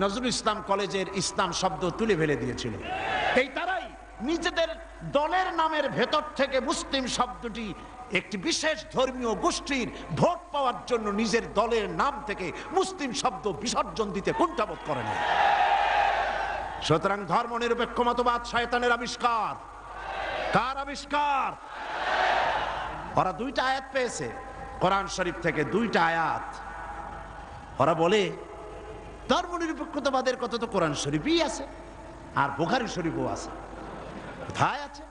নজরুল ইসলাম কলেজের ইসলাম শব্দ তুলে ফেলে দিয়েছিল। এই তারাই নিজেদের দলের নামের ভেতর থেকে মুসলিম শব্দটি একটি বিশেষ ধর্মীয় গোষ্ঠীর ভোট পাওয়ার জন্য নিজের দলের নাম থেকে মুসলিম শব্দ বিসর্জন দিতে কুণ্ঠাবোধ করে না। সুতরাং ধর্মনিরপেক্ষ মতবাদ শয়তানের আবিষ্কার। কার আবিষ্কার? ওরা দুইটা আয়াত পেয়েছে কোরআন শরীফ থেকে, দুইটা আয়াত। ওরা বলে ধর্মনিরপেক্ষতাবাদের কথা তো কোরআন শরীফই আছে আর বুখারী শরীফও আছে। কোথায় আছে?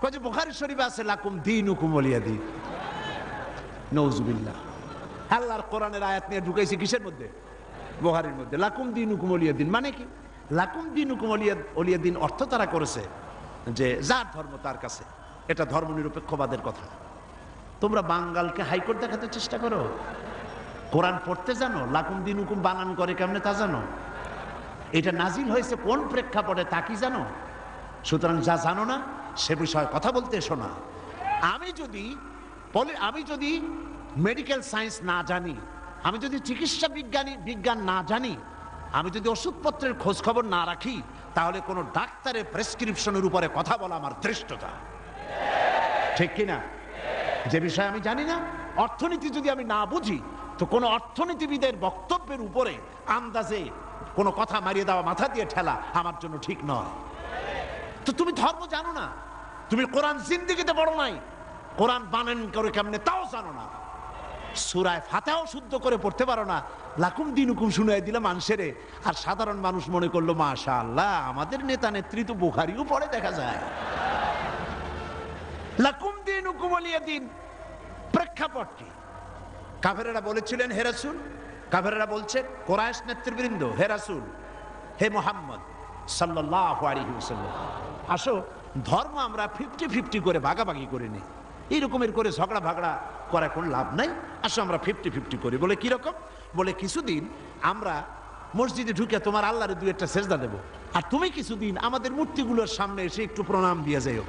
কয় যে বুখারী শরীফে আছে লাকুম দীনুকুম ওয়ালিয়া দীন। নাউযুবিল্লাহ। আল্লাহর কোরআনের আয়াত নিয়ে ঢুকাইছে কিসের মধ্যে? বুখারীর মধ্যে। লাকুম দীনুকুম ওয়ালিয়া দীন মানে কি? লাকুম দীনুকুম ওয়ালিয়া দীন অর্থ তারা করেছে যে যার ধর্ম তার কাছে। এটা ধর্মনিরপেক্ষবাদের কথা। তোমরা বাঙ্গালকে হাইকোর্ট দেখাতে চেষ্টা করো। কোরআন পড়তে জানো? লাকুম দীনুকুম বানান করে কেমনে তা জানো? এটা নাজিল হয়েছে কোন প্রেক্ষাপটে তা কি জানো? সুতরাং যা জানো না সে বিষয়ে কথা বলতে এসো না। আমি যদি মেডিকেল সায়েন্স না জানি, আমি যদি চিকিৎসা বিজ্ঞান না জানি, আমি যদি ওষুধপত্রের খোঁজ খবর না রাখি, তাহলে কোনো ডাক্তারের প্রেসক্রিপশনের উপরে কথা বলা আমার ধৃষ্টতা। ঠিক কিনা? যে বিষয় আমি জানি না, অর্থনীতি যদি আমি না বুঝি, তো কোনো অর্থনীতিবিদের বক্তব্যের উপরে আন্দাজে কোনো কথা মারিয়ে দেওয়া, মাথা দিয়ে ঠেলা আমার জন্য ঠিক নয়। তো তুমি ধর্ম জানো না, তুমি কোরআন জিন্দেগিতে পড়ো নাই, কোরআন বানান করে কেমনে তাও জানো না, সূরা ফাতিহাও শুদ্ধ করে পড়তে পারো না, লাকুম দীনুকুম শুনাই দিলে মানুষেরে। আর সাধারণ মানুষ মনে করলো মাশাআল্লাহ আমাদের নেতা নেত্রী তো বুখারীও পড়ে দেখা যায়। লাকুম দীনুকুম ওয়ালিয়া দীন প্রেক্ষাপট কি? কাফেরেরা বলেছিলেন হে রাসূল, কাফেরেরা বলছে কুরাইশ নেতৃবৃন্দ, হে রাসূল, হে মুহাম্মদ সাল্লাল্লাহু আলাইহি ওয়াসাল্লাম, আসো ধর্ম আমরা 50-50 করে ভাগাভাগি করে নিই। এইরকমের করে ঝগড়া ভাগড়া করা কোনো লাভ নাই, আসো আমরা 50-50 করি। বলে কিরকম? বলে কিছুদিন আমরা মসজিদে ঢুকে তোমার আল্লাহরে দুই একটা সেজদা দেব, আর তুমি কিছুদিন আমাদের মূর্তিগুলোর সামনে এসে একটু প্রণাম দিয়ে যাইও।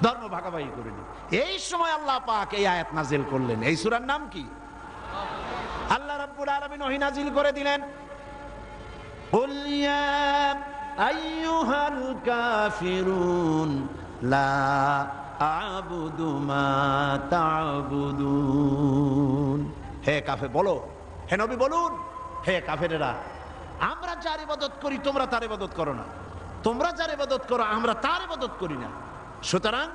ধর্ম ভাগাভাগি করে নি। এই সময় আল্লাহ পাক এই আয়াত নাজিল করলেন। এই সূরার নাম কি? আল্লাহ রাব্বুল আলামিন ওহী নাজিল করে দিলেন, কুল ইয়া আইয়ুহাল কাফিরুন লা আ'বুদু মা তা'বুদুন। হে কাফের বলো, হে নবী বলুন, হে কাফেরেরা, আমরা যার ইবাদত করি তোমরা তার ইবাদত করো না, তোমরা যার ইবাদত করো আমরা তার ইবাদত করি না। সুতরাং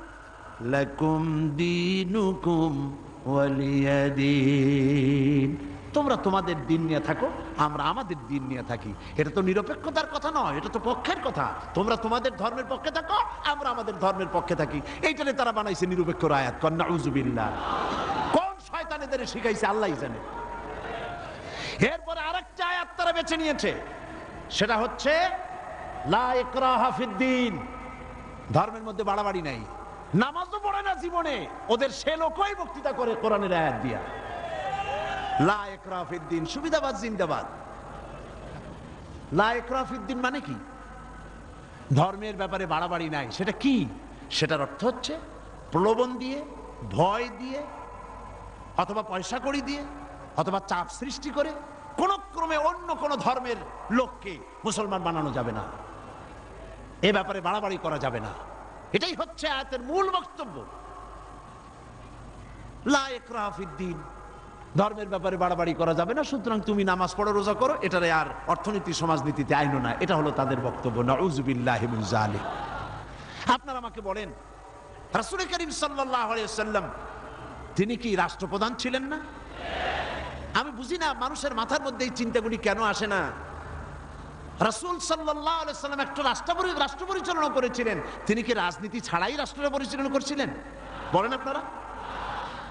লাকুম দীনুকুম ওয়ালিয়া দীন। তোমরা তোমাদের দিন নিয়ে থাকো, আমরা আমাদের দিন নিয়ে থাকি। এটা তো নিরপেক্ষতার কথা নয়, এটা তো পক্ষের কথা। তোমরা তোমাদের ধর্মের পক্ষে থাকো, আমরা আমাদের ধর্মের পক্ষে থাকি। এইটারে তারা বানাইছে নিরপেক্ষর আয়াত। নাউযুবিল্লাহ। কোন শয়তান এদের শিখাইছে আল্লাহই জানে। এরপরে আরেকটা আয়াত তারা বেছে নিয়েছে, সেটা হচ্ছে লা ইকরাহা ফিদ্দীন। ধর্মের মধ্যে বাড়াবাড়ি নাই। নামাজও পড়ে না জীবনে, ওদের সে লোকই বক্তৃতা করে কোরআনের আয়াত দিয়া। লা ইকরাহা ফিদ্দীন, সুবিধাবাদ জিন্দাবাদ। লা ইকরাহা ফিদ্দীন মানে কি? ধর্মের ব্যাপারে বাড়াবাড়ি নাই। সেটা কি? সেটার অর্থ হচ্ছে প্রলোভন দিয়ে, ভয় দিয়ে, অথবা পয়সা কড়ি দিয়ে, অথবা চাপ সৃষ্টি করে কোন ক্রমে অন্য কোন ধর্মের লোককে মুসলমান বানানো যাবে না। এ ব্যাপারে বাড়াবাড়ি করা যাবে না। এটাই হচ্ছে আয়াতের মূল বক্তব্য। লা ইকরাহা ফিদ্দীন, ধর্মের ব্যাপারে বাড়াবাড়ি করা যাবে না, সুতরাং তুমি নামাজ পড়ো, রোজা করো, এটারে আর অর্থনীতি সমাজনীতিতে আইনো না। এটা হলো তাদের বক্তব্য। নাউযুবিল্লাহি মিন যালিক। আপনারা আমাকে বলেন, রাসূল করিম সাল্লাল্লাহু আলাইহি ওয়াসাল্লাম তিনি কি রাষ্ট্রপ্রধান ছিলেন না? আমি বুঝি না মানুষের মাথার মধ্যে এই চিন্তাগুলি কেন আসে না। রাসূল সাল্লাল্লাহু আলাইহি ওয়াসাল্লাম একটা রাষ্ট্র পরিচালনা করেছিলেন। তিনি কি রাজনীতি ছাড়াই রাষ্ট্র পরিচালনা করছিলেন? বলেন আপনারা।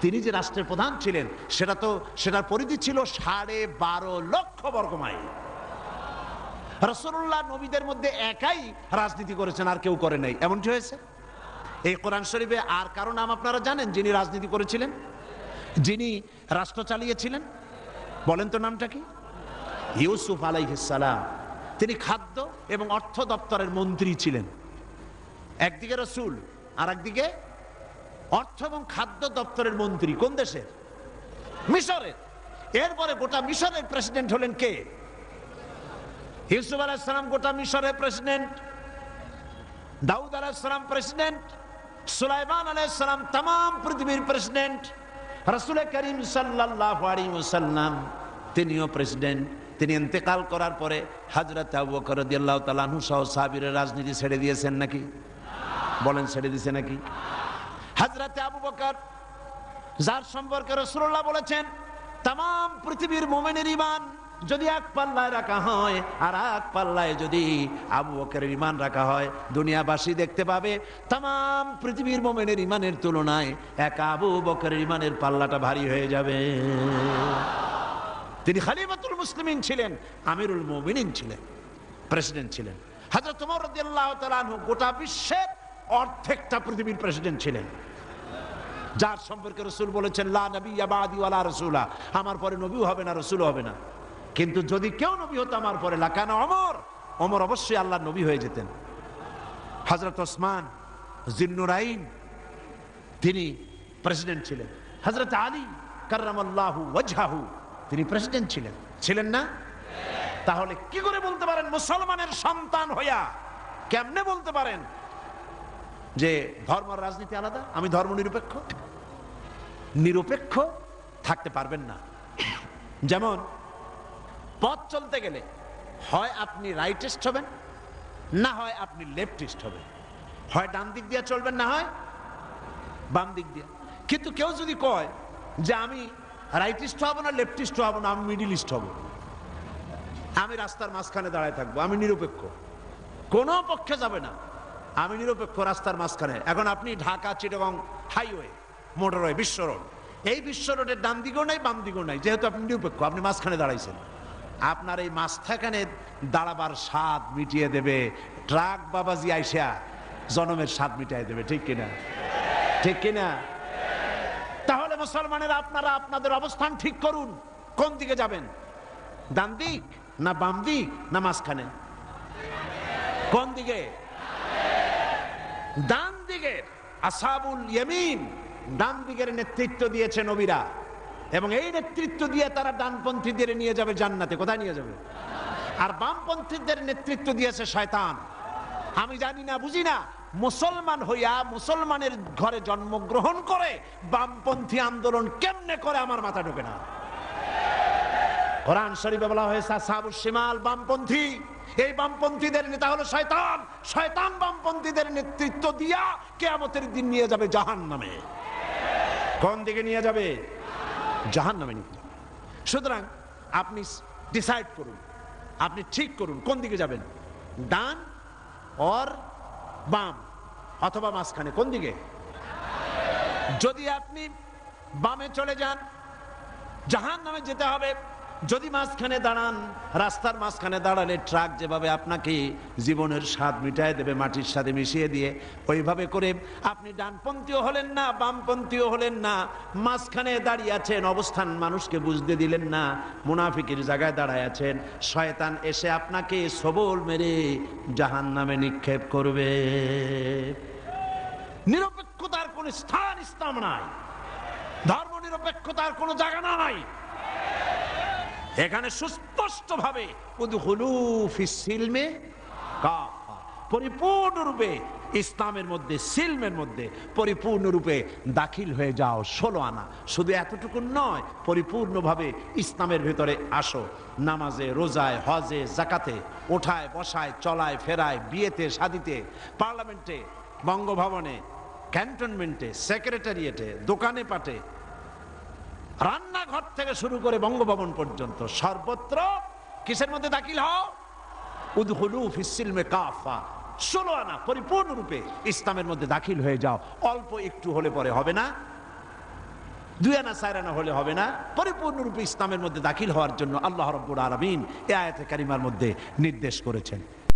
তিনি যে রাষ্ট্রের প্রধান ছিলেন, সেটার পরিধি ছিল 12.5 লক্ষ বর্গ মাইল। রাসূলুল্লাহ নবীদের মধ্যে একাই রাজনীতি করেছেন, আর কেউ করে নাই। এমনটি হয়েছে। এই কোরআন শরীফে আর কারো নাম আপনারা জানেন যিনি রাজনীতি করেছিলেন, যিনি রাষ্ট্র চালিয়েছিলেন? বলেন তো নামটা কি? ইউসুফ আলাইহিস সালাম। তিনি খাদ্য এবং অর্থ দপ্তরের মন্ত্রী ছিলেন। একদিকে রাসূল, আর একদিকে অর্থ এবং খাদ্য দপ্তরের মন্ত্রী। কোন দেশের? মিশরের। এরপরে গোটা মিশরের প্রেসিডেন্ট হলেন কে? ইউসুফ আলাইহিস সালাম গোটা মিশরের প্রেসিডেন্ট, দাউদ আলাইহিস সালাম প্রেসিডেন্ট, সুলাইমান আলাইহিস সালাম तमाम পৃথিবীর প্রেসিডেন্ট, রাসূল করিম সাল্লাল্লাহু আলাইহি ওয়াসাল্লাম তিনিও প্রেসিডেন্ট। তিনি ইন্তেকাল করার পরে হযরত আবু বকর রাদিয়াল্লাহু তাআলা আনহু সহ সাহাবীরা রাজনীতি ছেড়ে দিয়েছেন নাকি? বলেন, ছেড়ে দিয়েছে নাকি? হযরত আবু বকর, যার সম্পর্কে রাসূলুল্লাহ বলেছেন तमाम পৃথিবীর মুমিনের ঈমান যদি এক পাল্লায় রাখা হয়, আর এক পাল্লায় যদি আবু বকরের ঈমান রাখা হয়, দুনিয়াবাসী দেখতে পাবে तमाम পৃথিবীর মুমিনের ঈমানের তুলনায় এক আবু বকরের ঈমানের পাল্লাটা ভারী হয়ে যাবে। তিনি খলিফাতুল মুসলিমিন ছিলেন, আমিরুল মুমিনিন ছিলেন, প্রেসিডেন্ট ছিলেন। হযরত ওমর রাদিয়াল্লাহু তাআলা আনহু গোটা বিশ্বের অর্ধেকটা পৃথিবীর প্রেসিডেন্ট ছিলেন, যার সম্পর্কে রাসূল বলেছেন লা নাবিয়্যা বা'দি ওয়ালা রাসূলা, আমার পরে নবীও হবে না, রাসূলও হবে না। কিন্তু যদি কেউ নবী হতো আমার পরে, লাকানা ওমর, ওমর অবশ্যই আল্লাহর নবী হয়ে যেতেন। হযরত ওসমান জিন্নুরাইন তিনি প্রেসিডেন্ট ছিলেন। হযরত আলী কাররামাল্লাহু ওয়াজহাহু তিনি প্রেসিডেন্ট ছিলেন, ছিলেন না? তাহলে কি করে বলতে পারেন মুসলমানের সন্তান হইয়া, কেমনে বলতে পারেন যে ধর্ম আর রাজনীতি আলাদা? আমি ধর্ম নিরপেক্ষ। নিরপেক্ষ থাকতে পারবেন না। যেমন পথ চলতে গেলে হয় আপনি রাইটিস্ট হবেন, না হয় আপনি লেফটিস্ট হবেন। হয় ডান দিক দিয়ে চলবেন, না হয় বাম দিক দিয়ে। কিন্তু কেউ যদি কয় যে আমি রাইটিস্ট হব না, লেফটিস্ট হব না, আমি মিডিলিস্ট হব, আমি রাস্তার মাঝখানে দাঁড়ায় থাকবো, আমি নিরপেক্ষ, কোনো পক্ষে যাবে না, আমি নিরপেক্ষ রাস্তার মাঝখানে। এখন আপনি ঢাকা চিটাগং হাইওয়ে, মোটরওয়ে, বিশ্ব রোড, এই বিশ্ব রোডের ডান দিকেও নাই, বাম দিকেও নাই, যেহেতু আপনি নিরপেক্ষ, আপনি মাঝখানে দাঁড়াইছেন। আপনার এই মাঝখানে দাঁড়াবার স্বাদ মিটিয়ে দেবে ট্রাক বাবাজি আইসা, জনমের স্বাদ মিটিয়ে দেবে। ঠিক কিনা? ঠিক কিনা? তাহলে মুসলমানের আপনারা আপনাদের অবস্থান ঠিক করুন, কোন দিকে যাবেন? ডান দিক না বাম দিক না মাঝখানে? কোন দিকে? ডান দিকে। আসহাবুল ইয়ামিন, ডান দিকের নেতৃত্ব দিয়েছে নবীরা, এবং এই নেতৃত্ব দিয়ে তারা ডানপন্থীদের নিয়ে যাবে জান্নাতে। কোথায় নিয়ে যাবে? আর বামপন্থীদের নেতৃত্ব দিয়েছে শয়তান। আমি জানি না, বুঝি না, মুসলমান হইয়া মুসলমানের ঘরে জন্মগ্রহণ করে বামপন্থী আন্দোলন কেমনে করে আমার মাথা ঢোকে না। কোরআন শরীফে বলা হয়েছে আসহাবুশ শিমাল, বামপন্থী। এই বামপন্থীদের নেতা হলো শয়তান। শয়তান বামপন্থীদের নেতৃত্ব দিয়া কিয়ামতের দিন নিয়ে যাবে জাহান্নামে। কোন দিকে নিয়ে যাবে? জাহান্নামে নিয়ে যাবে। সুতরাং আপনি ডিসাইড করুন, আপনি ঠিক করুন কোন দিকে যাবেন, ডান অর বাম, অথবা মাঝখানে, কোন দিকে? যদি আপনি বামে চলে যান জাহান্নামে যেতে হবে। যদি মাঝখানে দাঁড়ান, রাস্তার মাঝখানে দাঁড়ালে ট্রাক যেভাবে আপনাকে জীবনের স্বাদ মিটায় দেবে মাটির সাথে মিশিয়ে দিয়ে, ওইভাবে করে আপনি ডানপন্থীও হলেন না, বামপন্থীও হলেন না, মাঝখানে দাঁড়িয়ে আছেন, অবস্থান মানুষকে বুঝতে দিলেন না, মুনাফিকের জায়গায় দাঁড়ায় আছেন। শয়তান এসে আপনাকে সবল মেরে জাহান্নামে নিক্ষেপ করবে। নিরপেক্ষতার কোন স্থান ইসলাম নাই, ধর্ম নিরপেক্ষতার কোন জায়গা নাই। এখানে সুস্পষ্ট ভাবে উদখুলু ফিস সিলমে কাফা, পরিপূর্ণরূপে ইসলামের মধ্যে, সিলমের মধ্যে পরিপূর্ণরূপে দাখিল হয়ে যাও। 16 আনা। শুধু এতটুকু নয়, পরিপূর্ণভাবে ইসলামের ভেতরে আসো। নামাজে, রোজায়, হজে, জাকাতে, ওঠায় বসায়, চলায় ফেরায়, বিয়েতে, শাদিতে, পার্লামেন্টে, বঙ্গভবনে, ক্যান্টনমেন্টে, সেক্রেটারিয়েটে, দোকানে পাটে, রান্নাঘর থেকে শুরু করে বঙ্গভবন পর্যন্ত সর্বত্র কিসের মধ্যে দাখিল হও? উদখুলু ফিস সিলমে কাফা। 16 আনা পরিপূর্ণরূপে ইসলামের মধ্যে দাখিল হয়ে যাও। অল্প একটু হলে পরে হবে না, 2 আনা 4 আনা হলে হবে না। পরিপূর্ণরূপে ইসলামের মধ্যে দাখিল হওয়ার জন্য আল্লাহ রাব্বুল আলামিন এই আয়াতে কারিমার মধ্যে নির্দেশ করেছেন।